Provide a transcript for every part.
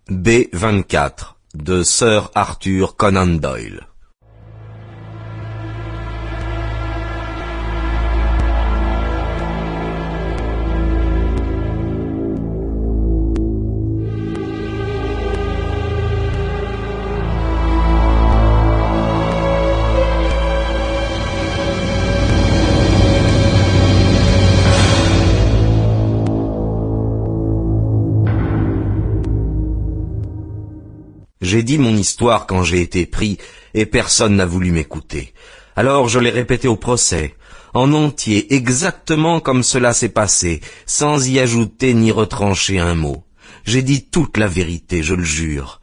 B24 de Sir Arthur Conan Doyle. J'ai dit mon histoire quand j'ai été pris, et personne n'a voulu m'écouter. Alors je l'ai répété au procès, en entier, exactement comme cela s'est passé, sans y ajouter ni retrancher un mot. J'ai dit toute la vérité, je le jure.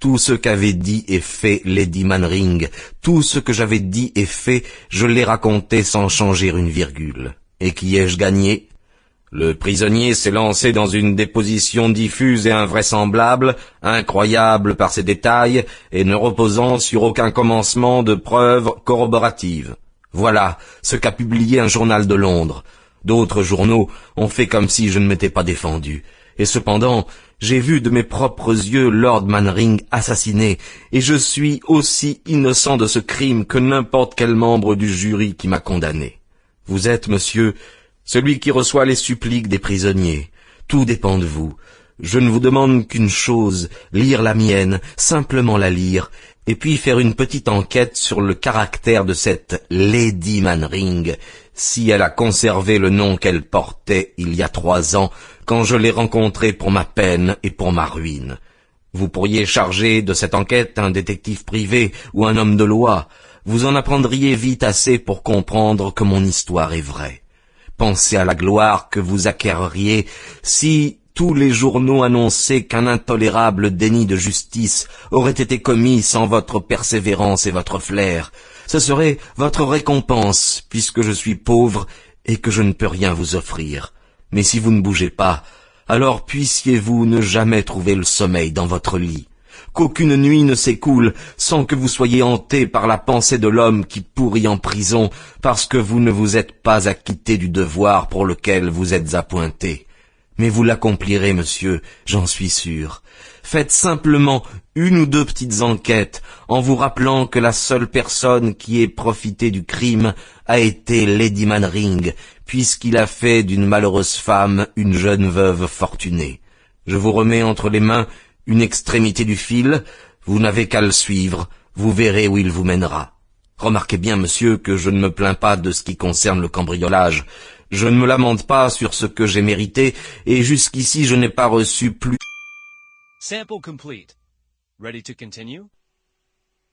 Tout ce qu'avait dit et fait Lady Mannering, tout ce que j'avais dit et fait, je l'ai raconté sans changer une virgule. Et qui ai-je gagné ? Le prisonnier s'est lancé dans une déposition diffuse et invraisemblable, incroyable par ses détails, et ne reposant sur aucun commencement de preuves corroboratives. Voilà ce qu'a publié un journal de Londres. D'autres journaux ont fait comme si je ne m'étais pas défendu. Et cependant, j'ai vu de mes propres yeux Lord Mannering assassiné, et je suis aussi innocent de ce crime que n'importe quel membre du jury qui m'a condamné. Vous êtes, monsieur, celui qui reçoit les suppliques des prisonniers. Tout dépend de vous. Je ne vous demande qu'une chose, lire la mienne, simplement la lire, et puis faire une petite enquête sur le caractère de cette Lady Mannering, si elle a conservé le nom qu'elle portait il y a 3 ans, quand je l'ai rencontrée pour ma peine et pour ma ruine. Vous pourriez charger de cette enquête un détective privé ou un homme de loi. Vous en apprendriez vite assez pour comprendre que mon histoire est vraie. Pensez à la gloire que vous acquerriez si tous les journaux annonçaient qu'un intolérable déni de justice aurait été commis sans votre persévérance et votre flair. Ce serait votre récompense, puisque je suis pauvre et que je ne peux rien vous offrir. Mais si vous ne bougez pas, alors puissiez-vous ne jamais trouver le sommeil dans votre lit. Qu'aucune nuit ne s'écoule sans que vous soyez hanté par la pensée de l'homme qui pourrit en prison parce que vous ne vous êtes pas acquitté du devoir pour lequel vous êtes appointé. Mais vous l'accomplirez, monsieur, j'en suis sûr. Faites simplement 1 ou 2 petites enquêtes en vous rappelant que la seule personne qui ait profité du crime a été Lady Mannering, puisqu'il a fait d'une malheureuse femme une jeune veuve fortunée. Je vous remets entre les mains une extrémité du fil, vous n'avez qu'à le suivre, vous verrez où il vous mènera. Remarquez bien, monsieur, que je ne me plains pas de ce qui concerne le cambriolage. Je ne me lamente pas sur ce que j'ai mérité, et jusqu'ici je n'ai pas reçu plus... Sample complete. Ready to continue?